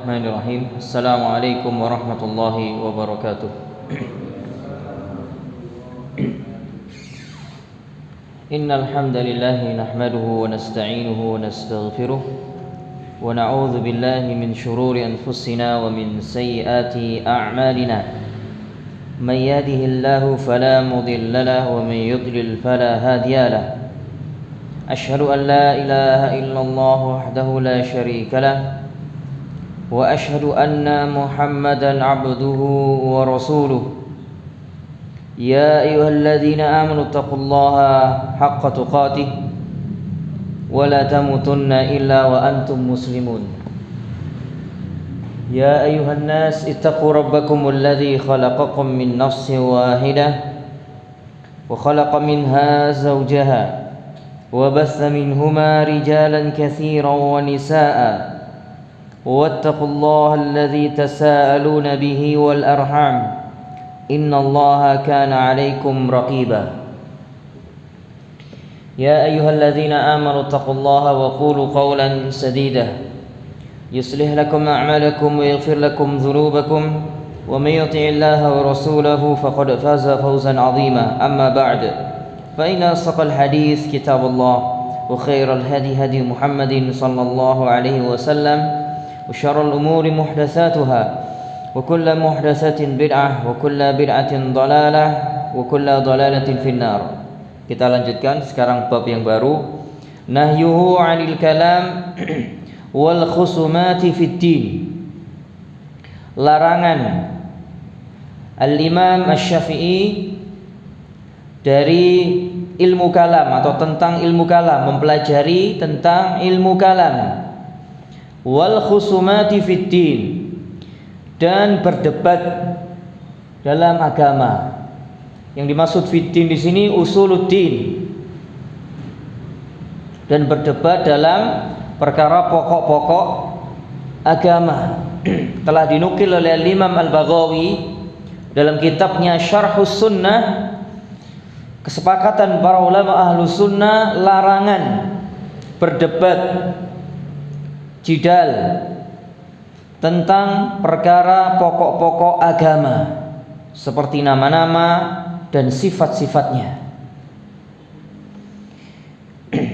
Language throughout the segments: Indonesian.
Bismillahirrahmanirrahim. Assalamualaikum warahmatullahi wabarakatuh. Innal hamdalillah nahmaduhu wa nasta'inuhu wa nastaghfiruh wa na'udzu billahi min shururi anfusina wa min sayyiati a'malina. May yahdihillahu fala mudilla lahu wa may yudlil fala hadiya lahu. Ashhadu an la ilaha illallah wahdahu la syarika lahu وأشهد أن محمدا عبده ورسوله يا أيها الذين آمنوا اتقوا الله حق تقاته ولا تموتن إلا وأنتم مسلمون يا أيها الناس اتقوا ربكم الذي خلقكم من نفس واحدة وخلق منها زوجها وبث منهما رجالا كثيرا ونساء واتقوا الله الذي تساءلون به والأرحام إن الله كان عليكم رقيبا يا أيها الذين آمنوا اتقوا الله وقولوا قولا سديدا يصلح لكم أعمالكم ويغفر لكم ذنوبكم ومن يطع الله ورسوله فقد فاز فوزا عظيما أما بعد فإن أصدق الحديث كتاب الله وخير الهدي هدي محمد صلى الله عليه وسلم وشر الأمور محدثاتها وكل محدثة بدعة وكل بدعة ضلالة وكل ضلالة في النار. Kita lanjutkan sekarang bab yang baru, nahyuhu 'anil kalam wal khusumati fid din. Larangan Al-Imam Asy-Syafi'i dari ilmu kalam atau tentang ilmu kalam, mempelajari tentang ilmu kalam, wal khusumati fid din, dan berdebat dalam agama. Yang dimaksud fid din di sini usuluddin, dan berdebat dalam perkara pokok-pokok agama. Telah dinukil oleh Imam Al-Baghawi dalam kitabnya Syarhus Sunnah, kesepakatan para ulama ahlu sunnah larangan berdebat, jidal tentang perkara pokok-pokok agama seperti nama-nama dan sifat-sifatnya.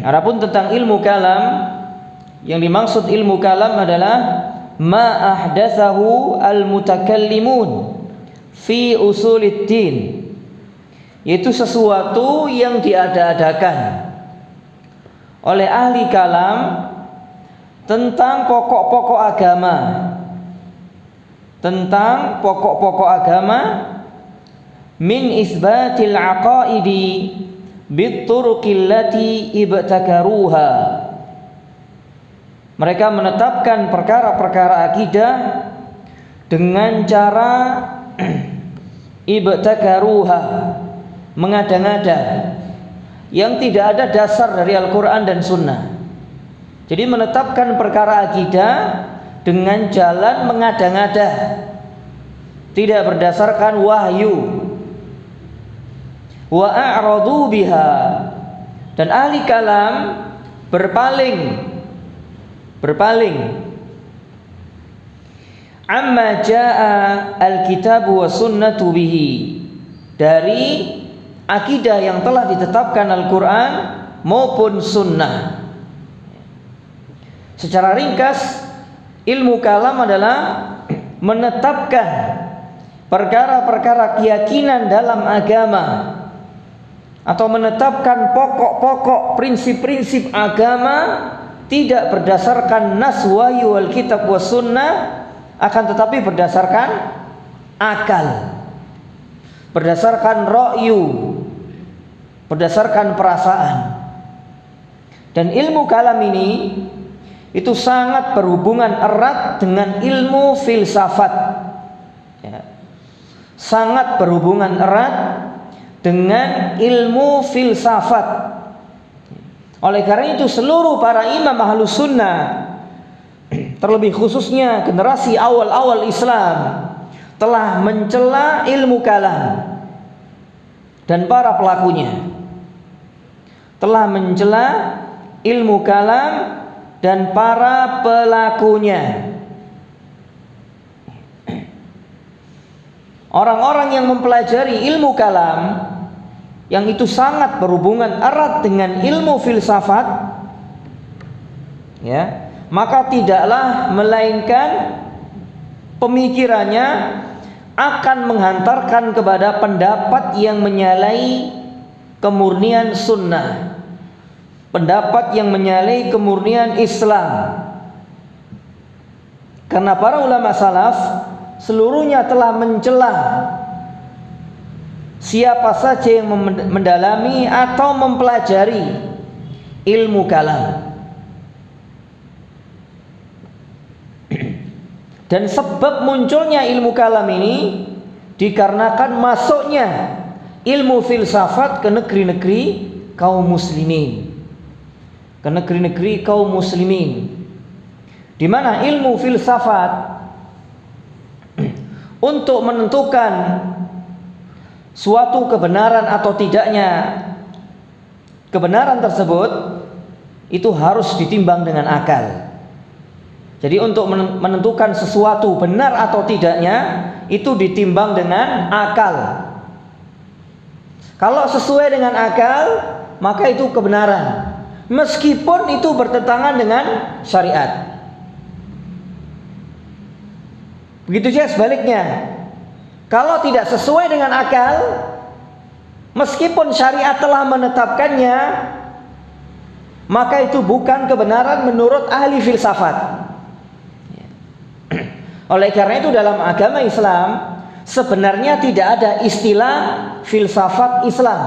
Adapun tentang ilmu kalam, yang dimaksud ilmu kalam adalah ma ahdatsahu al-mutakallimun fi usuliddin, yaitu sesuatu yang diada-adakan oleh ahli kalam tentang pokok-pokok agama, tentang pokok-pokok agama, min isbatil aqaidi bituruqil lati ibtakaruha. Mereka menetapkan perkara-perkara akidah dengan cara ibtakaruha, mengada-ngada, yang tidak ada dasar dari Al-Quran dan Sunnah. Jadi menetapkan perkara akidah dengan jalan mengada-ngada, tidak berdasarkan wahyu. Wa a'radu biha, dan ahli kalam berpaling amma jaa al-kitab wa sunnatu bihi, dari akidah yang telah ditetapkan Al-Quran maupun sunnah. Secara ringkas, ilmu kalam adalah menetapkan perkara-perkara keyakinan dalam agama, atau menetapkan pokok-pokok prinsip-prinsip agama tidak berdasarkan nas wahyu wal kitab was sunnah, akan tetapi berdasarkan akal, berdasarkan ra'yu, berdasarkan perasaan. Dan ilmu kalam ini itu sangat berhubungan erat dengan ilmu filsafat, ya. Sangat berhubungan erat dengan ilmu filsafat. Oleh karena itu seluruh para imam ahlus sunnah, terlebih khususnya generasi awal-awal Islam, telah mencela ilmu kalam, dan para pelakunya telah mencela ilmu kalam dan para pelakunya. orang-orang yang mempelajari ilmu kalam, yang itu sangat berhubungan erat dengan ilmu filsafat, ya, maka tidaklah melainkan pemikirannya akan menghantarkan kepada pendapat yang menyalahi kemurnian sunnah, pendapat yang menyalahi kemurnian Islam. Karena para ulama salaf seluruhnya telah mencela siapa saja yang mendalami atau mempelajari ilmu kalam. Dan sebab munculnya ilmu kalam ini dikarenakan masuknya ilmu filsafat ke negeri-negeri kaum muslimin, ke negeri-negeri kaum muslimin, di mana ilmu filsafat untuk menentukan suatu kebenaran atau tidaknya kebenaran tersebut itu harus ditimbang dengan akal. Jadi untuk menentukan sesuatu benar atau tidaknya itu ditimbang dengan akal. Kalau sesuai dengan akal, maka itu kebenaran, meskipun itu bertentangan dengan syariat. Begitu juga sebaliknya. Kalau tidak sesuai dengan akal, meskipun syariat telah menetapkannya, maka itu bukan kebenaran menurut ahli filsafat. Oleh karena itu dalam agama Islam sebenarnya tidak ada istilah filsafat Islam.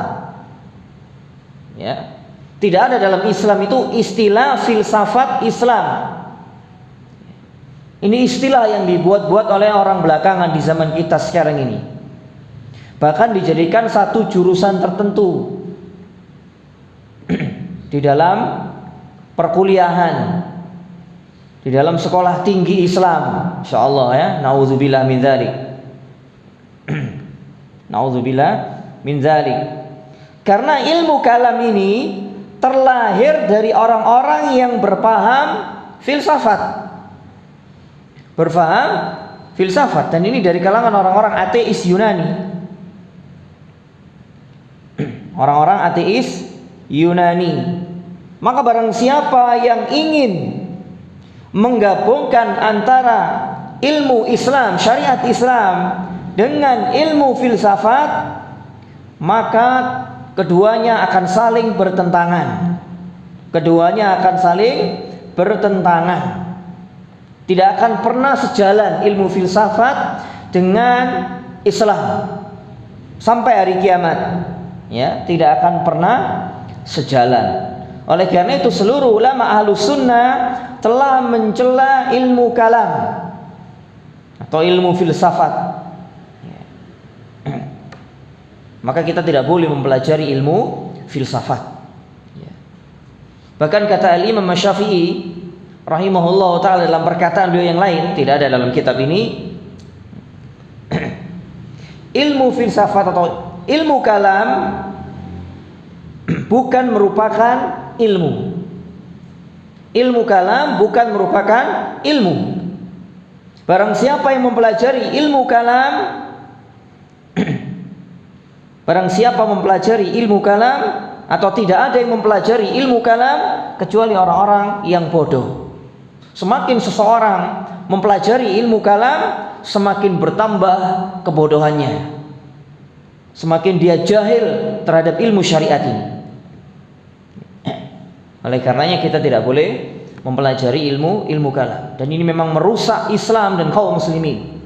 Ya. Tidak ada dalam Islam itu istilah filsafat Islam. Ini istilah yang dibuat-buat oleh orang belakangan di zaman kita sekarang ini. Bahkan dijadikan satu jurusan tertentu di dalam perkuliahan, di dalam sekolah tinggi Islam, insyaallah ya, naudzubillah min dzalik. Naudzubillah min dzalik. Karena ilmu kalam ini terlahir dari orang-orang yang berpaham filsafat. Berpaham filsafat, dan ini dari kalangan orang-orang ateis Yunani. Orang-orang ateis Yunani. Maka barang siapa yang ingin menggabungkan antara ilmu Islam, syariat Islam dengan ilmu filsafat, maka keduanya akan saling bertentangan. Keduanya akan saling bertentangan. Tidak akan pernah sejalan ilmu filsafat dengan Islam sampai hari kiamat. Ya, tidak akan pernah sejalan. Oleh karena itu seluruh ulama ahlus sunnah telah mencela ilmu kalam atau ilmu filsafat. Maka kita tidak boleh mempelajari ilmu filsafat. Bahkan kata Al-Imam Syafi'i rahimahullah ta'ala dalam perkataan beliau yang lain, tidak ada dalam kitab ini, ilmu filsafat atau ilmu kalam bukan merupakan ilmu. Ilmu kalam bukan merupakan ilmu. Barang siapa yang mempelajari ilmu kalam, barang siapa mempelajari ilmu kalam, atau tidak ada yang mempelajari ilmu kalam kecuali orang-orang yang bodoh. Semakin seseorang mempelajari ilmu kalam, semakin bertambah kebodohannya, semakin dia jahil terhadap ilmu syariat ini. Oleh karenanya kita tidak boleh mempelajari ilmu kalam, dan ini memang merusak Islam dan kaum muslimin,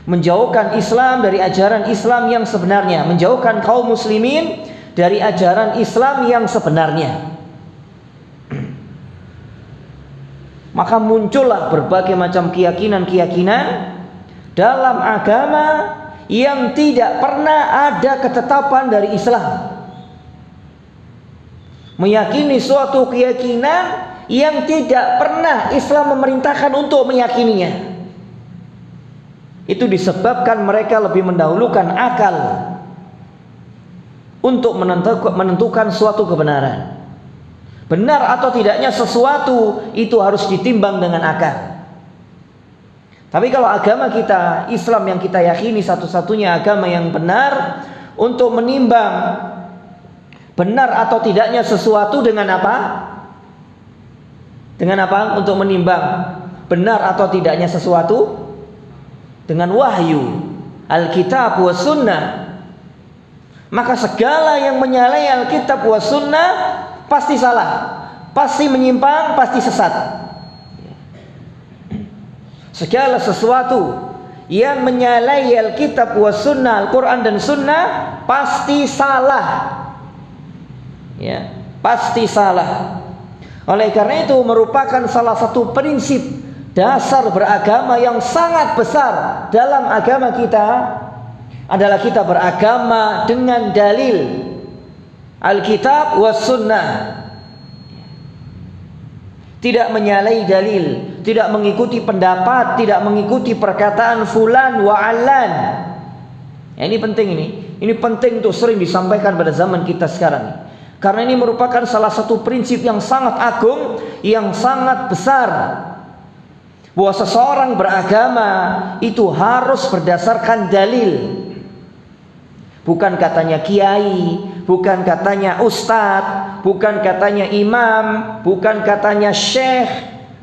menjauhkan Islam dari ajaran Islam yang sebenarnya, menjauhkan kaum muslimin dari ajaran Islam yang sebenarnya. Maka muncullah berbagai macam keyakinan-keyakinan dalam agama yang tidak pernah ada ketetapan dari Islam. Meyakini suatu keyakinan yang tidak pernah Islam memerintahkan untuk meyakininya. Itu disebabkan mereka lebih mendahulukan akal untuk menentukan suatu kebenaran. Benar atau tidaknya sesuatu itu harus ditimbang dengan akal. Tapi kalau agama kita, Islam yang kita yakini satu-satunya agama yang benar untuk menimbang benar atau tidaknya sesuatu dengan apa? Dengan apa untuk menimbang benar atau tidaknya sesuatu? Dengan wahyu, Alkitab wa sunnah. Maka segala yang menyalahi Alkitab wa sunnah pasti salah, pasti menyimpang, pasti sesat. Segala sesuatu yang menyalahi Alkitab wa sunnah, Al-Quran dan sunnah pasti salah. Ya, pasti salah. Oleh karena itu merupakan salah satu prinsip dasar beragama yang sangat besar dalam agama kita adalah kita beragama dengan dalil Alkitab wa sunnah. Tidak menyalahi dalil, tidak mengikuti pendapat, tidak mengikuti perkataan fulan wa allan. Ya, ini penting ini. Ini penting untuk sering disampaikan pada zaman kita sekarang. Karena ini merupakan salah satu prinsip yang sangat agung, yang sangat besar. Bahwa seseorang beragama itu harus berdasarkan dalil. Bukan katanya kiai, bukan katanya ustadz, bukan katanya imam, bukan katanya syekh,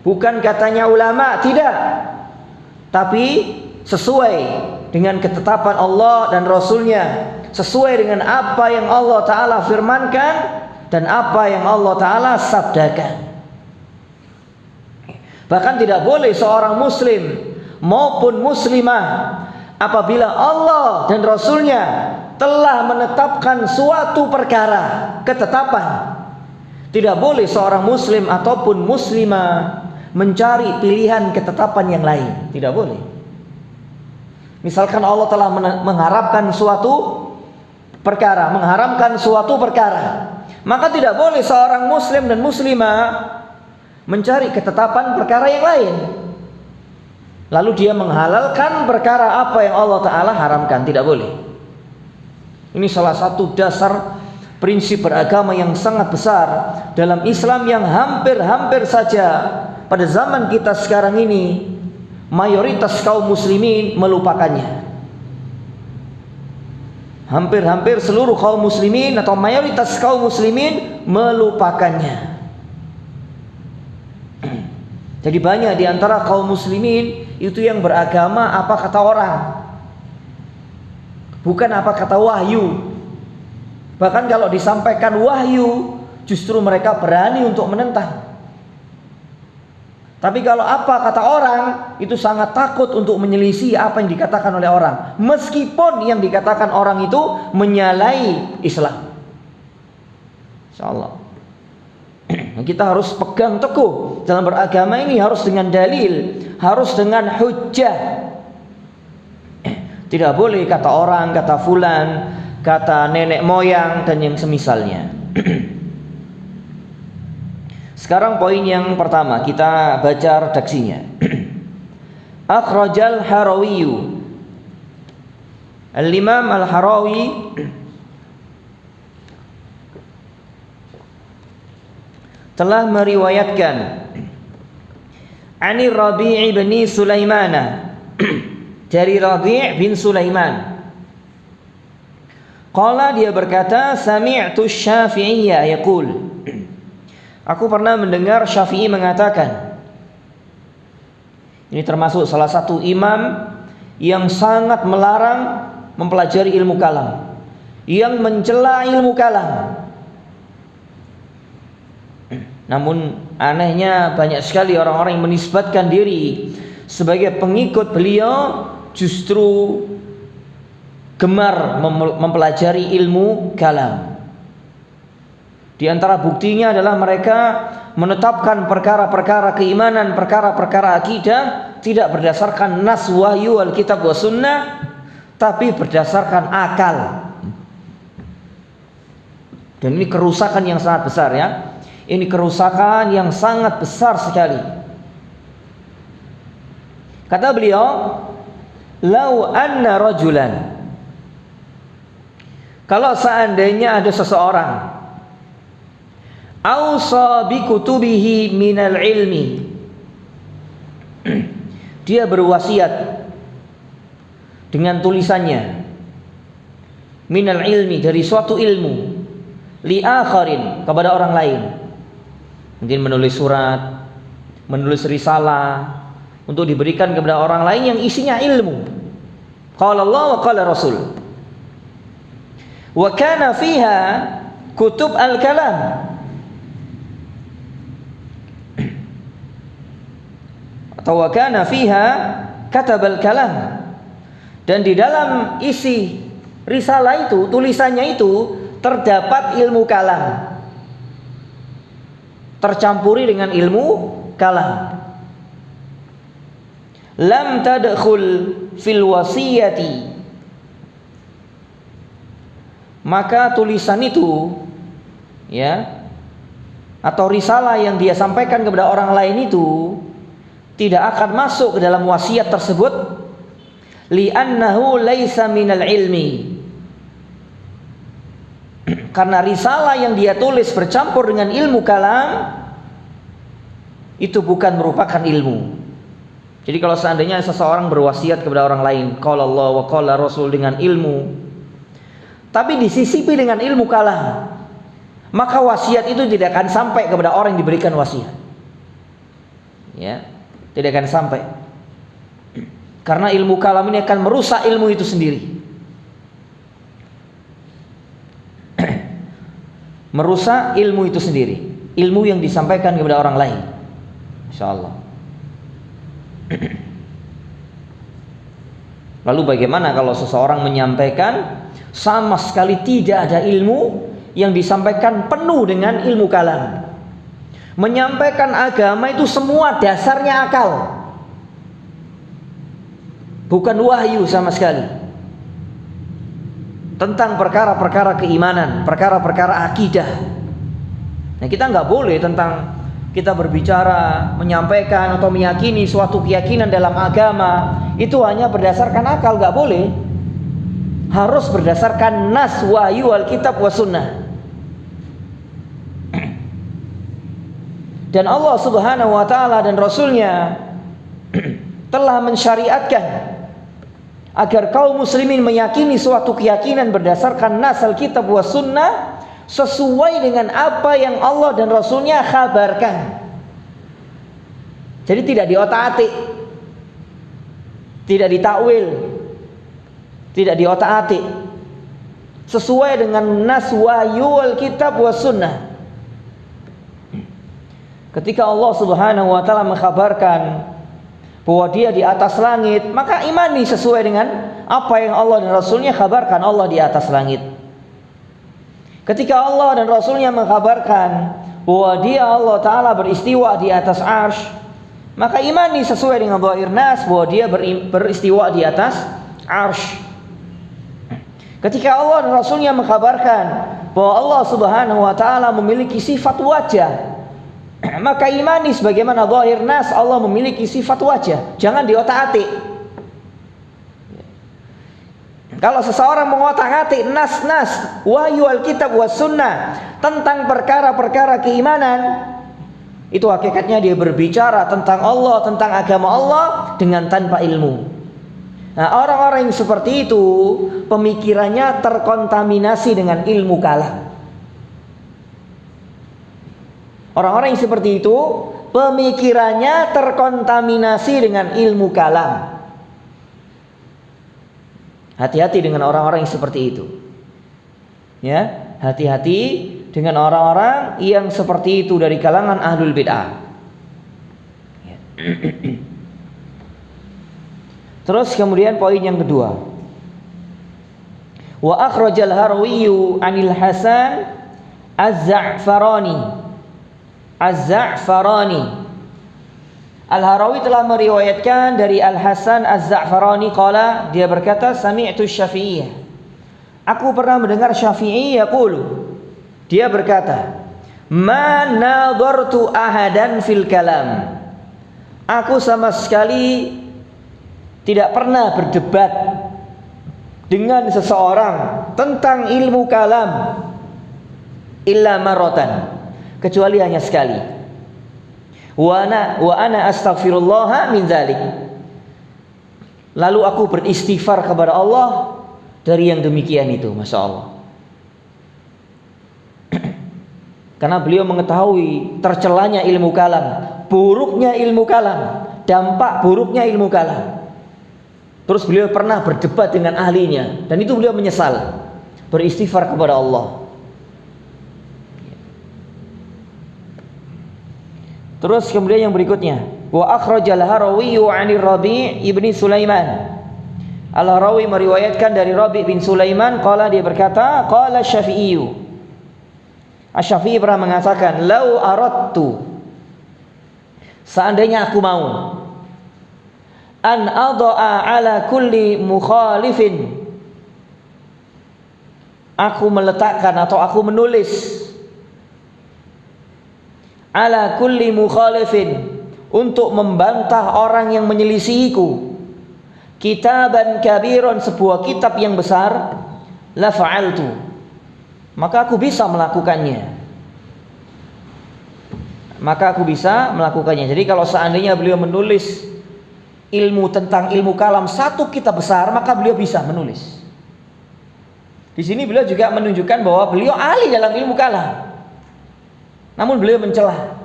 bukan katanya ulama, tidak. Tapi sesuai dengan ketetapan Allah dan Rasulnya, sesuai dengan apa yang Allah Ta'ala firmankan dan apa yang Allah Ta'ala sabdakan. Bahkan tidak boleh seorang muslim maupun muslimah apabila Allah dan Rasulnya telah menetapkan suatu perkara, ketetapan, tidak boleh seorang muslim ataupun muslimah mencari pilihan ketetapan yang lain. Tidak boleh. Misalkan Allah telah mengharapkan suatu perkara, mengharamkan suatu perkara, maka tidak boleh seorang muslim dan muslimah mencari ketetapan perkara yang lain, lalu dia menghalalkan perkara apa yang Allah Ta'ala haramkan. Tidak boleh. Ini salah satu dasar prinsip beragama yang sangat besar dalam Islam yang hampir-hampir saja pada zaman kita sekarang ini mayoritas kaum muslimin melupakannya. Hampir-hampir seluruh kaum muslimin atau mayoritas kaum muslimin melupakannya. Jadi banyak di antara kaum muslimin itu yang beragama apa kata orang, bukan apa kata wahyu. Bahkan kalau disampaikan wahyu, justru mereka berani untuk menentang. Tapi kalau apa kata orang, itu sangat takut untuk menyelisih apa yang dikatakan oleh orang, meskipun yang dikatakan orang itu menyalahi Islam. Insyaallah kita harus pegang teguh dalam beragama ini, harus dengan dalil, harus dengan hujjah. Tidak boleh kata orang, kata fulan, kata nenek moyang dan yang semisalnya. Sekarang poin yang pertama, kita baca redaksinya. Akhrajal Harawiyu, Al-Imam Al-Harawi telah meriwayatkan Ani Rabi' bin Sulaimana, dari Rabi' bin Sulaiman. Qala, dia berkata, sami'tu Syafi'iyya yaqul, aku pernah mendengar Syafi'i mengatakan. Ini termasuk salah satu imam yang sangat melarang mempelajari ilmu kalam, yang mencela ilmu kalam. Namun anehnya banyak sekali orang-orang yang menisbatkan diri sebagai pengikut beliau justru gemar mempelajari ilmu kalam. Di antara buktinya adalah mereka menetapkan perkara-perkara keimanan, perkara-perkara akidah tidak berdasarkan nas wahyu Alkitab wa sunnah, tapi berdasarkan akal. Dan ini kerusakan yang sangat besar, ya. Ini kerusakan yang sangat besar sekali. Kata beliau, lau anna rajulan, kalau seandainya ada seseorang, awsa bi kutubihi minal ilmi, dia berwasiat dengan tulisannya, minal ilmi, dari suatu ilmu, li akharin, kepada orang lain. Mungkin menulis surat, menulis risalah untuk diberikan kepada orang lain yang isinya ilmu. Qala Allah wa qala Rasul. Wa kana fiha kutub al-kalam. Atau wa kana fiha katab al-kalam. Dan di dalam isi risalah itu, tulisannya itu terdapat ilmu kalam, tercampuri dengan ilmu kalam. Lam tadkhul fil wasiyati, maka tulisan itu, ya, atau risalah yang dia sampaikan kepada orang lain itu tidak akan masuk ke dalam wasiat tersebut, li'annahu laisa minal ilmi, karena risalah yang dia tulis bercampur dengan ilmu kalam itu bukan merupakan ilmu. Jadi kalau seandainya seseorang berwasiat kepada orang lain, qala Allah wa qala Rasul, dengan ilmu, tapi disisipi dengan ilmu kalam, maka wasiat itu tidak akan sampai kepada orang yang diberikan wasiat. Ya, tidak akan sampai. Karena ilmu kalam ini akan merusak ilmu itu sendiri. Merusak ilmu itu sendiri, ilmu yang disampaikan kepada orang lain. Insyaallah. Lalu bagaimana kalau seseorang menyampaikan sama sekali tidak ada ilmu yang disampaikan penuh dengan ilmu kalam? Menyampaikan agama itu semua dasarnya akal, bukan wahyu sama sekali. Tentang perkara-perkara keimanan, perkara-perkara akidah. Nah, kita nggak boleh tentang kita berbicara, menyampaikan atau meyakini suatu keyakinan dalam agama itu hanya berdasarkan akal, nggak boleh. Harus berdasarkan nas, wahyu, alkitab wa sunnah. Dan Allah Subhanahu wa taala dan Rasulnya telah mensyariatkan agar kaum muslimin meyakini suatu keyakinan berdasarkan nas, alkitab wa sunnah, sesuai dengan apa yang Allah dan Rasulnya kabarkan. Jadi tidak diotak-atik, tidak ditakwil, tidak diotak-atik, sesuai dengan nas, wahyu, alkitab wa sunnah. Ketika Allah Subhanahu wa taala mengkabarkan bahwa dia di atas langit, maka imani sesuai dengan apa yang Allah dan Rasulnya kabarkan. Allah di atas langit. Ketika Allah dan Rasulnya mengkabarkan bahwa dia, Allah Ta'ala, beristiwa di atas arsy, maka imani sesuai dengan dhahir nas bahwa dia beristiwa di atas arsy. Ketika Allah dan Rasulnya mengkabarkan bahwa Allah Subhanahu wa Ta'ala memiliki sifat wajah, maka imani sebagaimana dhahir nas Allah memiliki sifat wajah. Jangan diotak-atik. Kalau seseorang mengotak-atik nas-nas wahyu alkitab wa sunnah tentang perkara-perkara keimanan, itu hakikatnya dia berbicara tentang Allah, tentang agama Allah dengan tanpa ilmu. Nah, orang-orang yang seperti itu pemikirannya terkontaminasi dengan ilmu kalam. Orang-orang yang seperti itu pemikirannya terkontaminasi dengan ilmu kalam. Hati-hati dengan orang-orang yang seperti itu. Ya, hati-hati dengan orang-orang yang seperti itu dari kalangan ahlul bid'ah. Ya. Terus kemudian poin yang kedua. Wa akhrajal Harwiyyu 'anil Hasan Az-Za'farani. Al-Harawi telah meriwayatkan dari Al-Hasan Az-Za'farani qala, dia berkata, sami'tu Syafi'iyah, aku pernah mendengar Syafi'i yaqulu, dia berkata, ma nadartu ahadan fil kalam, aku sama sekali tidak pernah berdebat dengan seseorang tentang ilmu kalam illa marratan, kecuali hanya sekali. Wa ana astaghfirullah min dzalik, lalu aku beristighfar kepada Allah dari yang demikian itu, Masya Allah. Karena beliau mengetahui tercelanya ilmu kalam, buruknya ilmu kalam, dampak buruknya ilmu kalam. Terus beliau pernah berdebat dengan ahlinya, dan itu beliau menyesal, beristighfar kepada Allah. Terus kemudian yang berikutnya, wa akhrajal Harawi 'anil Rabi' ibni Sulaiman. Al-Harawi meriwayatkan dari Rabi' bin Sulaiman, qala, dia berkata, qala Syafi'i. Asy-Syafi'i pernah mengatakan, lau aradtu, seandainya aku mau, an adha'a ala kulli mukhalifin, aku meletakkan atau aku menulis ala kulli mukhalifin, untuk membantah orang yang menyelisihiku, kitaban kabiron, sebuah kitab yang besar, la fa'altu, maka aku bisa melakukannya. Jadi kalau seandainya beliau menulis ilmu tentang ilmu kalam satu kitab besar, maka beliau bisa menulis. Di sini beliau juga menunjukkan bahwa beliau ahli dalam ilmu kalam. Namun beliau mencela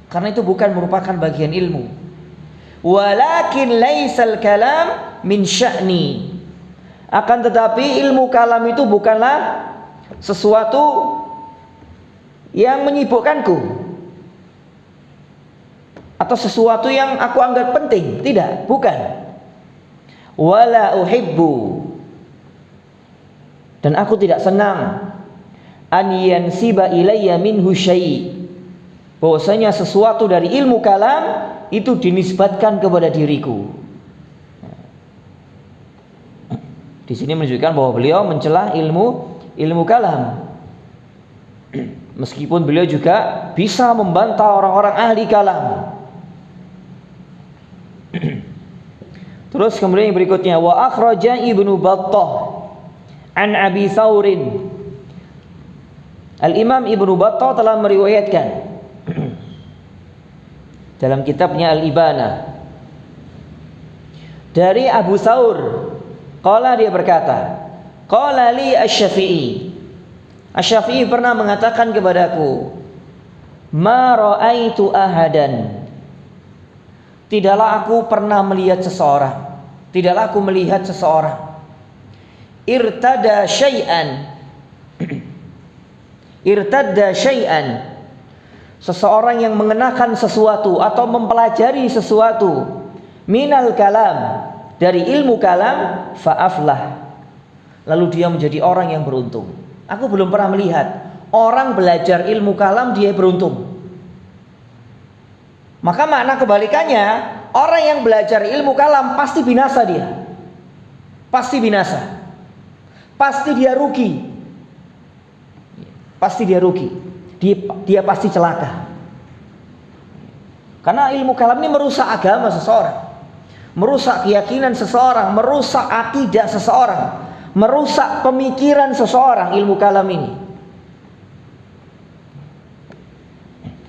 karena itu bukan merupakan bagian ilmu. Walakin laisal kalam min sya'ni. Akan tetapi ilmu kalam itu bukanlah sesuatu yang menyibukkanku atau sesuatu yang aku anggap penting, tidak, bukan. Wala uhibbu, dan aku tidak senang, an yansiba ilayya minhu syai', bahwasanya sesuatu dari ilmu kalam itu dinisbatkan kepada diriku. Di sini menunjukkan bahwa beliau mencela ilmu kalam. Meskipun beliau juga bisa membantah orang-orang ahli kalam. Terus kemudian yang berikutnya, wa akhraja Ibnu Battah an Abi Thawrin. Al-Imam Ibnu Battah telah meriwayatkan dalam kitabnya Al-Ibana dari Abu Thawr, qala, dia berkata, qala li Asy-Syafi'i. Asy-Syafi'i pernah mengatakan kepadaku, ma ra'aitu ahadan, tidaklah aku pernah melihat seseorang, tidaklah aku melihat seseorang, irtada syai'an, seseorang yang mengenakan sesuatu atau mempelajari sesuatu, minal kalam, dari ilmu kalam, fa'aflah, lalu dia menjadi orang yang beruntung. Aku belum pernah melihat orang belajar ilmu kalam dia beruntung. Maka makna kebalikannya, orang yang belajar ilmu kalam pasti binasa dia. Pasti binasa. Pasti dia rugi. Pasti dia rugi. Dia pasti celaka. Karena ilmu kalam ini merusak agama seseorang, merusak keyakinan seseorang, merusak akidah seseorang, merusak pemikiran seseorang, ilmu kalam ini.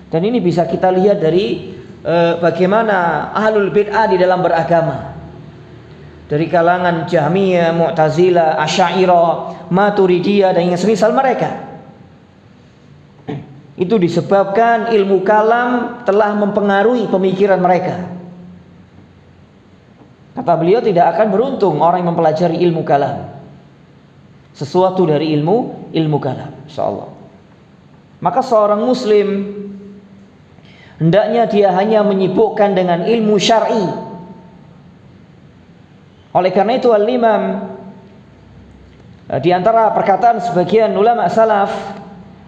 Dan ini bisa kita lihat dari bagaimana ahlul bid'ah di dalam beragama, dari kalangan Jahmiyah, Mu'tazilah, Asy'ariyah, Maturidiyah, dan yang semisal mereka. Itu disebabkan ilmu kalam telah mempengaruhi pemikiran mereka. Kata beliau, tidak akan beruntung orang yang mempelajari ilmu kalam, sesuatu dari ilmu kalam, insyaallah. Maka seorang muslim hendaknya dia hanya menyibukkan dengan ilmu syar'i. Oleh karena itu al-imam, di antara perkataan sebagian ulama salaf,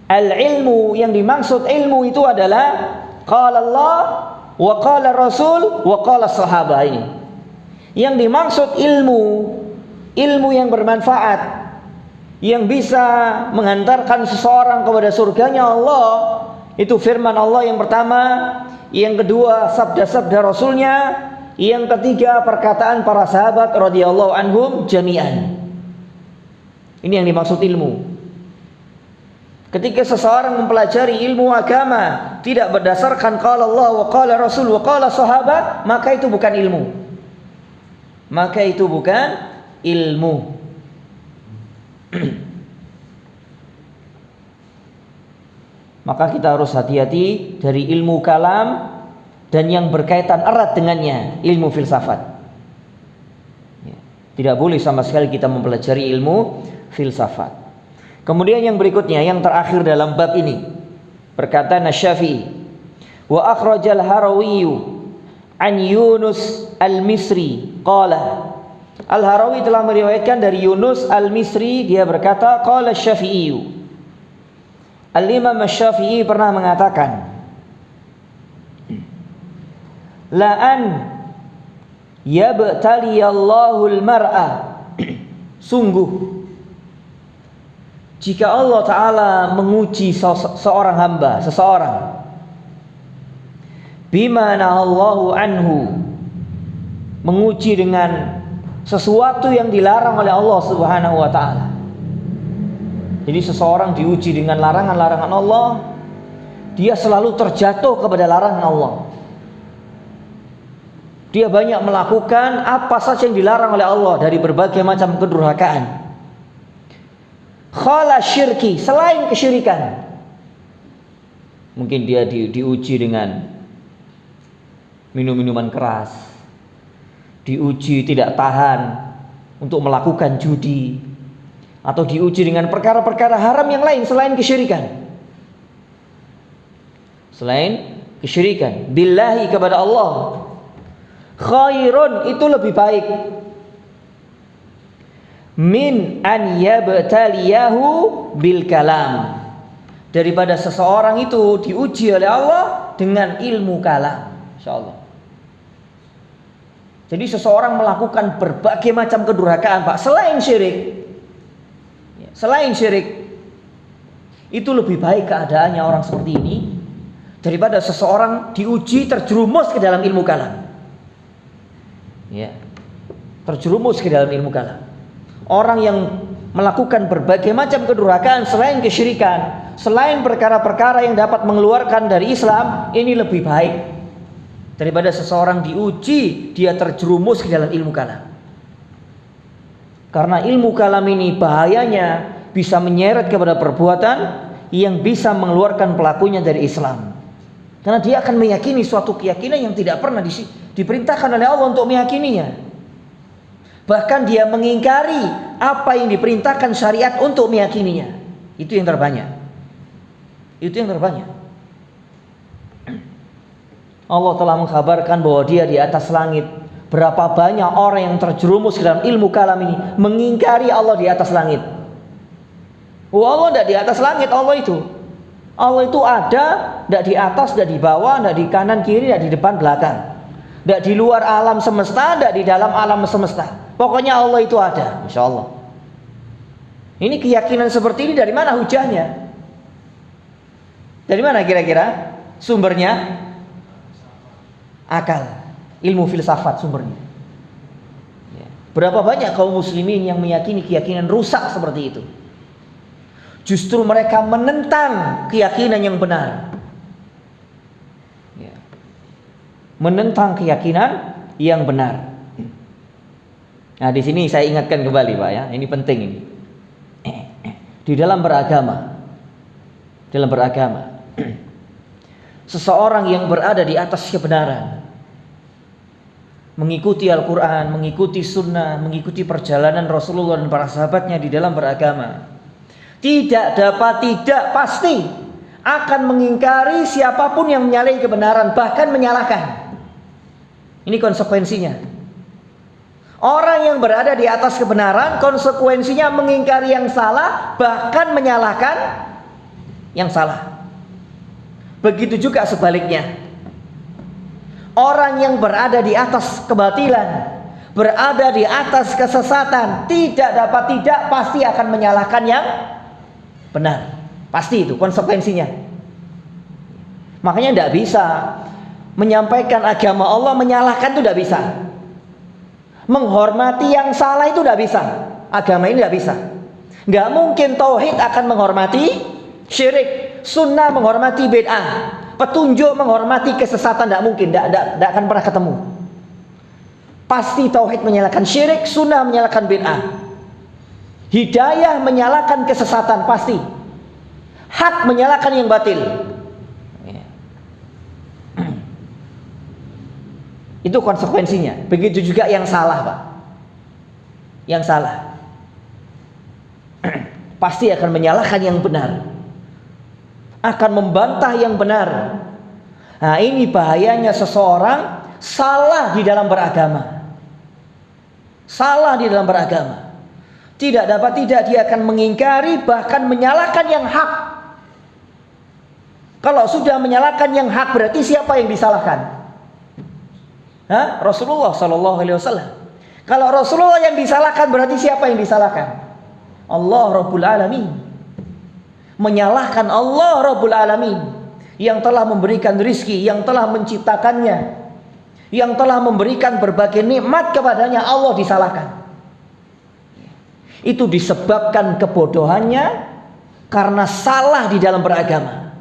al-ilmu, yang dimaksud ilmu itu adalah qala Allah wa qala Rasul wa qala sahabah. Ini yang dimaksud ilmu yang bermanfaat, yang bisa mengantarkan seseorang kepada surganya Allah. Itu firman Allah yang pertama, yang kedua sabda-sabda Rasulnya, yang ketiga perkataan para sahabat radhiyallahu anhum jami'an. Ini yang dimaksud ilmu. Ketika seseorang mempelajari ilmu agama tidak berdasarkan qala Allah wa qala Rasul wa qala sahabat, maka itu bukan ilmu. maka itu bukan ilmu. Maka kita harus hati-hati dari ilmu kalam dan yang berkaitan erat dengannya, ilmu filsafat. Tidak boleh sama sekali kita mempelajari ilmu filsafat. Kemudian yang berikutnya, yang terakhir dalam bab ini, berkata Asy-Syafi'i, wa akhrajal Harawi an Yunus al-Misri qala. Al-Harawi telah meriwayatkan dari Yunus al-Misri, dia berkata qala Asy-Syafi'i. Al-Imam Asy-Syafi'i pernah mengatakan, la an yabtaliyallahu al-mar'a, sungguh jika Allah Ta'ala menguji seorang hamba, seseorang, bima nahallahu anhu, menguji dengan sesuatu yang dilarang oleh Allah Subhanahu wa Ta'ala. Jadi seseorang diuji dengan larangan-larangan Allah, dia selalu terjatuh kepada larangan Allah. Dia banyak melakukan apa saja yang dilarang oleh Allah dari berbagai macam kedurhakaan. Khala syirki, selain kesyirikan. Mungkin dia diuji dengan minum-minuman keras, diuji tidak tahan untuk melakukan judi, atau diuji dengan perkara-perkara haram yang lain selain kesyirikan. Selain kesyirikan, billahi, kepada Allah, khairun, itu lebih baik, min an yabtaliyahu bil kalam, daripada seseorang itu diuji oleh Allah dengan ilmu kalam. Insyaallah. Jadi seseorang melakukan berbagai macam kedurhakaan, Pak, selain syirik. Selain syirik, itu lebih baik keadaannya orang seperti ini daripada seseorang diuji terjerumus ke dalam ilmu kalam. Ya. Terjerumus ke dalam ilmu kalam. Orang yang melakukan berbagai macam kedurhakaan selain kesyirikan, selain perkara-perkara yang dapat mengeluarkan dari Islam, ini lebih baik daripada seseorang diuji dia terjerumus ke dalam ilmu kalam. Karena ilmu kalam ini bahayanya bisa menyeret kepada perbuatan yang bisa mengeluarkan pelakunya dari Islam. Karena dia akan meyakini suatu keyakinan yang tidak pernah diperintahkan oleh Allah untuk meyakininya. Bahkan dia mengingkari apa yang diperintahkan syariat untuk meyakininya. Itu yang terbanyak. Itu yang terbanyak. Allah telah mengkhabarkan bahwa dia di atas langit. Berapa banyak orang yang terjerumus ke dalam ilmu kalam ini, mengingkari Allah di atas langit. Oh, Allah tidak di atas langit. Allah itu ada, tidak di atas, tidak di bawah, tidak di kanan kiri, tidak di depan belakang, tidak di luar alam semesta, tidak di dalam alam semesta. Pokoknya Allah itu ada, insya Allah. Ini keyakinan seperti ini dari mana hujahnya? Dari mana kira-kira sumbernya? Akal, ilmu filsafat sumbernya. Berapa banyak kaum muslimin yang meyakini keyakinan rusak seperti itu? Justru mereka menentang keyakinan yang benar. Menentang keyakinan yang benar. Nah, di sini saya ingatkan kembali, Pak, ya. Ini penting ini. Di dalam beragama, seseorang yang berada di atas kebenaran, mengikuti Al-Quran, mengikuti Sunnah, mengikuti perjalanan Rasulullah dan para sahabatnya di dalam beragama, tidak pasti akan mengingkari siapapun yang menyalahi kebenaran, bahkan menyalahkan. Ini konsekuensinya. Orang yang berada di atas kebenaran, konsekuensinya mengingkari yang salah, bahkan menyalahkan yang salah. Begitu juga sebaliknya. Orang yang berada di atas kebatilan, berada di atas kesesatan, tidak pasti akan menyalahkan yang benar. Pasti itu konsekuensinya. Makanya tidak bisa menyampaikan agama Allah menyalahkan, itu tidak bisa. Menghormati yang salah itu tidak bisa. Agama ini tidak bisa. Nggak mungkin tauhid akan menghormati syirik, sunnah menghormati bid'ah, petunjuk menghormati kesesatan. Tidak mungkin, tidak akan pernah ketemu. Pasti tauhid menyalakan syirik, sunnah menyalakan bid'ah. Hidayah menyalakan kesesatan pasti. Hak menyalakan yang batil. Itu konsekuensinya. Begitu juga yang salah, Pak. Yang salah pasti akan menyalahkan yang benar, akan membantah yang benar. Nah, ini bahayanya seseorang salah di dalam beragama. Salah di dalam beragama. Tidak dia akan mengingkari, bahkan menyalahkan yang hak. Kalau sudah menyalahkan yang hak, berarti siapa yang disalahkan? Rasulullah Sallallahu Alaihi Wasallam. Kalau Rasulullah yang disalahkan, berarti siapa yang disalahkan? Allah Rabbul Alamin. Menyalahkan Allah Rabbul Alamin yang telah memberikan rizki, yang telah menciptakannya, yang telah memberikan berbagai nikmat kepadanya, Allah disalahkan. Itu disebabkan kebodohannya karena salah di dalam beragama.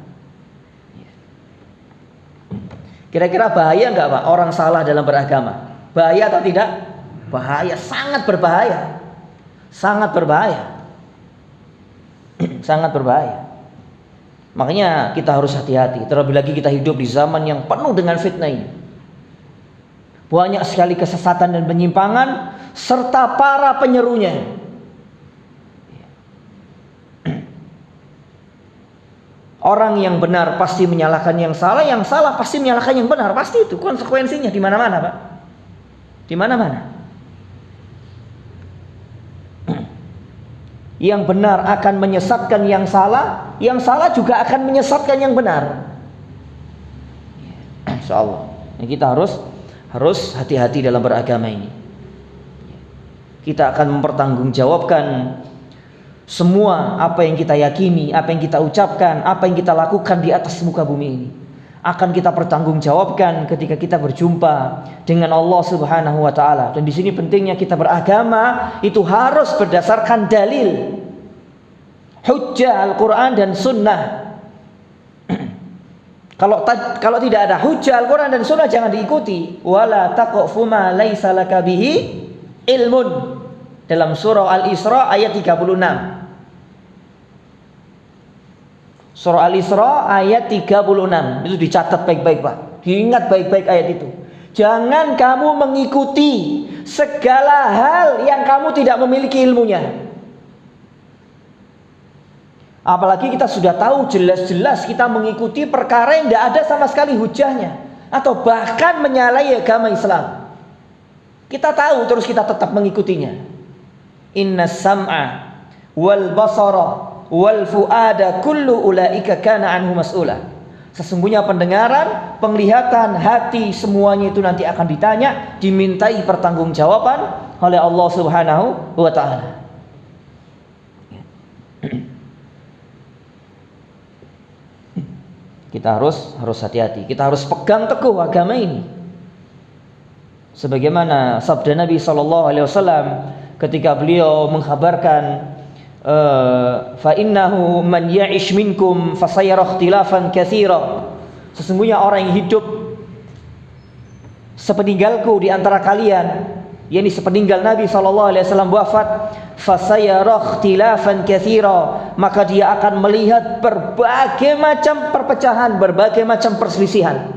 Kira-kira bahaya enggak, Pak, orang salah dalam beragama? Bahaya atau tidak? Bahaya, sangat berbahaya. Sangat berbahaya. Sangat berbahaya. Makanya kita harus hati-hati. Terlebih lagi kita hidup di zaman yang penuh dengan fitnah ini. Banyak sekali kesesatan dan penyimpangan serta para penyerunya. Orang yang benar pasti menyalahkan yang salah pasti menyalahkan yang benar, pasti itu konsekuensinya di mana-mana, Pak. Di mana-mana. Yang benar akan menyesatkan yang salah juga akan menyesatkan yang benar. Insyaallah. Kita harus hati-hati dalam beragama ini. Kita akan mempertanggungjawabkan semua apa yang kita yakini, apa yang kita ucapkan, apa yang kita lakukan di atas muka bumi ini akan kita pertanggungjawabkan ketika kita berjumpa dengan Allah Subhanahu wa taala. Dan di sini pentingnya kita beragama itu harus berdasarkan dalil, hujjah Al-Qur'an dan sunnah. Kalau tidak ada hujjah Al-Qur'an dan sunnah, jangan diikuti. Wala taqfu ma laisa laka bihi ilmun, dalam surah Al-Isra ayat 36. Surah Al-Isra ayat 36. Itu dicatat baik-baik, Pak. Diingat baik-baik ayat itu. Jangan kamu mengikuti segala hal yang kamu tidak memiliki ilmunya. Apalagi kita sudah tahu jelas-jelas kita mengikuti perkara yang tidak ada sama sekali hujahnya, atau bahkan menyalahi agama Islam. Kita tahu terus kita tetap mengikutinya. Inna sam'a wal basara wal fuada kullu ulaika kana anhu mas'ula. Sesungguhnya pendengaran, penglihatan, hati, semuanya itu nanti akan ditanya, dimintai pertanggungjawaban oleh Allah Subhanahu wa taala. Kita harus hati-hati. Kita harus pegang teguh agama ini. Sebagaimana sabda Nabi sallallahu alaihi wasallam ketika beliau mengkhabarkan fa innahu man ya'ish minkum fasayara ikhtilafan katsira. Sesungguhnya orang yang hidup sepeninggalku di antara kalian, yakni sepeninggal Nabi sallallahu alaihi wasallam wafat, fasayara ikhtilafan katsira, maka dia akan melihat berbagai macam perpecahan, berbagai macam perselisihan.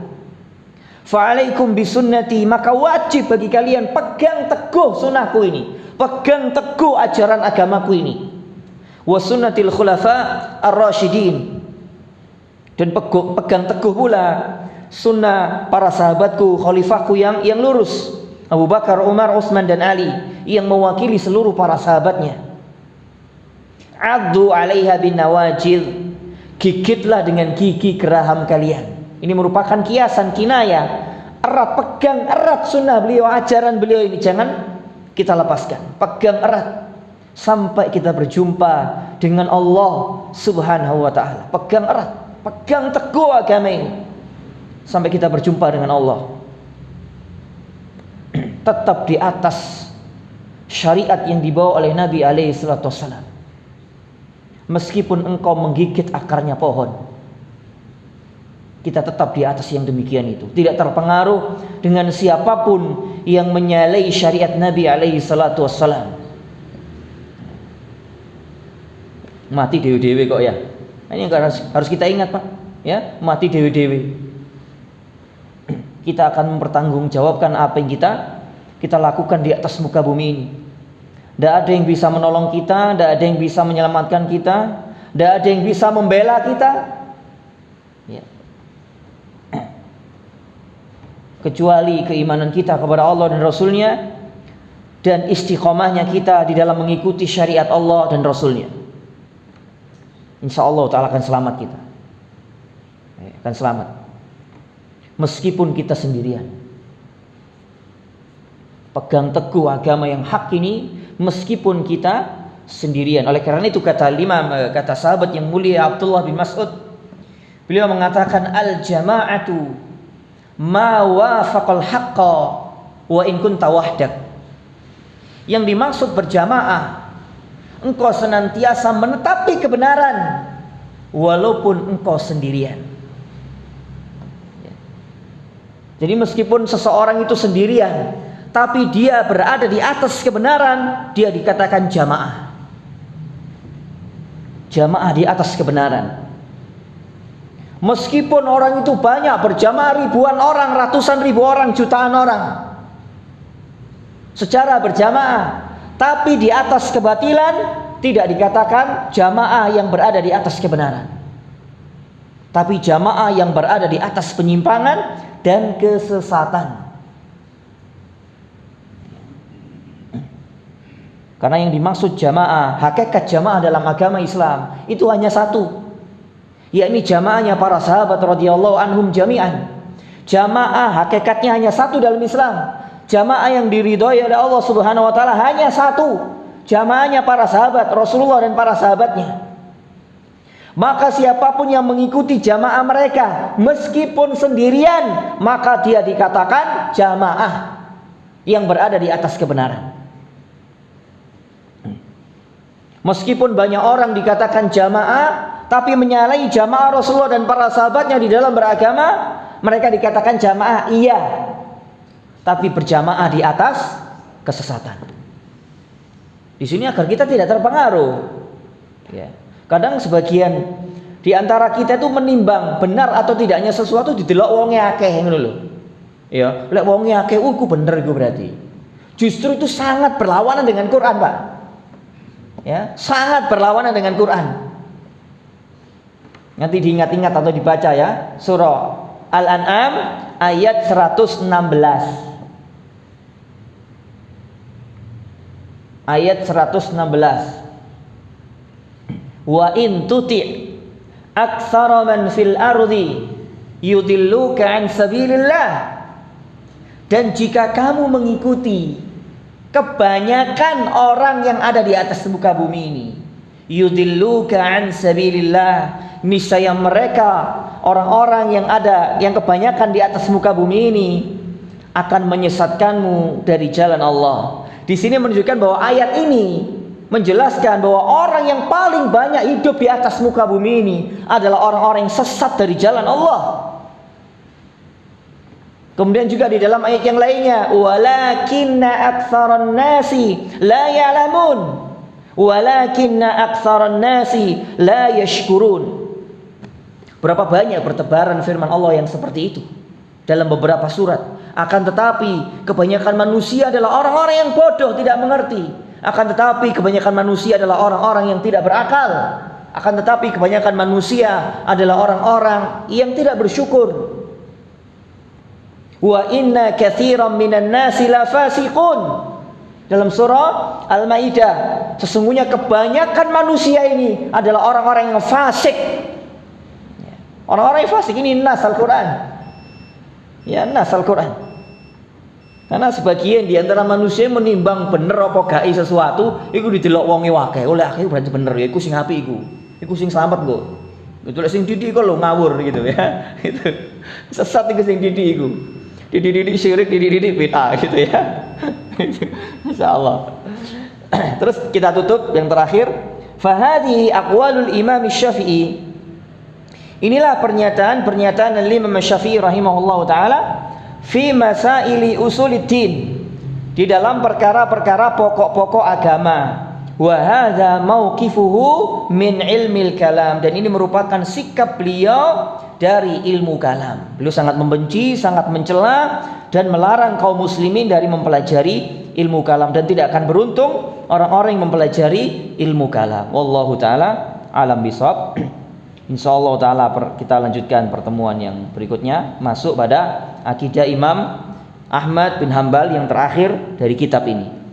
Fa'alaikum bisunnati, maka wajib bagi kalian pegang teguh sunnahku ini, pegang teguh ajaran agamaku ini. Wa sunnatil khulafa ar-rasyidin, dan pegang teguh pula sunnah para sahabatku, khalifahku yang lurus, Abu Bakar, Umar, Utsman dan Ali, yang mewakili seluruh para sahabatnya. Addu 'alaiha bin nawajid, gigitlah dengan gigi geraham kalian. Ini merupakan kiasan, kinayah, erat, pegang erat sunnah beliau, ajaran beliau ini, jangan kita lepaskan, pegang erat sampai kita berjumpa dengan Allah Subhanahu wa taala. Pegang erat, pegang teguh agama ini sampai kita berjumpa dengan Allah. Tetap di atas syariat yang dibawa oleh Nabi alaihi salatu wassalam. Meskipun engkau menggigit akarnya pohon, kita tetap di atas yang demikian itu, tidak terpengaruh dengan siapapun yang menyalahi syariat Nabi alaihi salatu wassalam. Mati dewe-dewe kok ya. Ini harus kita ingat, Pak. Ya, mati dewe-dewe. Kita akan mempertanggungjawabkan apa yang kita lakukan di atas muka bumi ini. Tidak ada yang bisa menolong kita, tidak ada yang bisa menyelamatkan kita, tidak ada yang bisa membela kita. Ya. Kecuali keimanan kita kepada Allah dan Rasulnya, dan istiqomahnya kita di dalam mengikuti syariat Allah dan Rasulnya. Insya Allah Ta'ala akan selamat kita. Akan selamat. Meskipun kita sendirian. Pegang teguh agama yang hak ini meskipun kita sendirian. Oleh karena itu kata sahabat yang mulia Abdullah bin Mas'ud, beliau mengatakan al-jama'atu ma wafaqal haqqa wa in kunta wahdak. Yang dimaksud berjamaah, engkau senantiasa menetapi kebenaran walaupun engkau sendirian. Jadi meskipun seseorang itu sendirian, tapi dia berada di atas kebenaran, dia dikatakan jamaah. Jamaah di atas kebenaran. Meskipun orang itu banyak, berjamaah ribuan orang, ratusan ribu orang, jutaan orang secara berjamaah, tapi di atas kebatilan, tidak dikatakan jamaah yang berada di atas kebenaran, tapi jamaah yang berada di atas penyimpangan dan kesesatan. Karena yang dimaksud jamaah, hakikat jamaah dalam agama Islam itu hanya satu, yakni jamaahnya para sahabat radhiyallahu anhum jami'an. Jamaah hakikatnya hanya satu dalam Islam. Jamaah yang diridhoi oleh Allah Subhanahu wa taala hanya satu, jamaahnya para sahabat Rasulullah dan para sahabatnya. Maka siapapun yang mengikuti jamaah mereka meskipun sendirian, maka dia dikatakan jamaah yang berada di atas kebenaran. Meskipun banyak orang dikatakan jamaah, tapi menyalahi jamaah Rasulullah dan para sahabatnya di dalam beragama, mereka dikatakan jamaah iya, tapi berjamaah di atas kesesatan. Di sini agar kita tidak terpengaruh. Ya. Kadang sebagian di antara kita itu menimbang benar atau tidaknya sesuatu didelok wonge akeh ngono lho. Ya, lek wonge akeh iku bener iku berarti. Justru itu sangat berlawanan dengan Quran, Pak. Ya, sangat berlawanan dengan Quran. Nanti diingat-ingat atau dibaca ya, surah Al-An'am ayat 116. Ayat 116. Wa in tuti' aktsara man fil ardi yudilluka an sabilillah. Dan jika kamu mengikuti kebanyakan orang yang ada di atas muka bumi ini, yudilluka an sabilillah, niscaya mereka orang-orang yang kebanyakan di atas muka bumi ini akan menyesatkanmu dari jalan Allah. Di sini menunjukkan bahwa ayat ini menjelaskan bahwa orang yang paling banyak hidup di atas muka bumi ini adalah orang-orang yang sesat dari jalan Allah. Kemudian juga di dalam ayat yang lainnya, walakinna aktsaran nasi la ya'lamun, walakinna aktsaran nasi la yashkurun. Berapa banyak bertebaran firman Allah yang seperti itu dalam beberapa surat. Akan tetapi kebanyakan manusia adalah orang-orang yang bodoh, tidak mengerti. Akan tetapi kebanyakan manusia adalah orang-orang yang tidak berakal. Akan tetapi kebanyakan manusia adalah orang-orang yang tidak bersyukur. Wa inna katsiran minan nasi la fasiqun. Dalam surah Al-Maidah, sesungguhnya kebanyakan manusia ini adalah orang-orang yang fasik. Orang-orang yang fasik ini nas Al-Quran. Ya, nas Al-Quran. Karena sebagian di antara manusia menimbang bener apa gak sesuatu, iku didelok wonge akeh. Oleh akeh berarti bener ya, iku sing apik iku. Iku sing selamat kok. Itu lek sing didik kok lho ngawur gitu ya. Itu sesat iku sing didik iku. Didik syirik, didik bid'ah gitu ya. Insyaallah. Terus kita tutup yang terakhir, fa hadhihi aqwalul Imam Syafi'i. Inilah pernyataan Imam Syafi'i rahimahullahu taala fi masaili usuluddin, di dalam perkara-perkara pokok-pokok agama. Wa hadza mauqifuhu min ilmil kalam, dan ini merupakan sikap beliau dari ilmu kalam. Beliau sangat membenci, sangat mencela dan melarang kaum muslimin dari mempelajari ilmu kalam, dan tidak akan beruntung orang-orang yang mempelajari ilmu kalam. Wallahu taala alam bisawab. Insyaallah taala kita lanjutkan pertemuan yang berikutnya, masuk pada akidah Imam Ahmad bin Hambal yang terakhir dari kitab ini.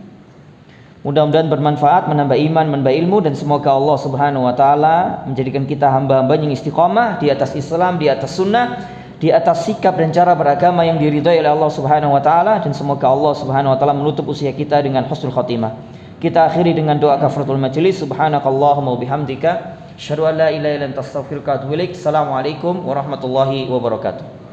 Mudah-mudahan bermanfaat, menambah iman, menambah ilmu, dan semoga Allah Subhanahu wa taala menjadikan kita hamba-hamba yang istiqamah di atas Islam, di atas sunnah, di atas sikap dan cara beragama yang diridhai oleh Allah Subhanahu wa taala, dan semoga Allah Subhanahu wa taala menutup usia kita dengan husnul khotimah. Kita akhiri dengan doa kafaratul majelis. Subhanakallahumma wa bihamdika asyhadu an la ilaha illa anta astaghfiruka wa atubu ilaik. Assalamualaikum warahmatullahi wabarakatuh.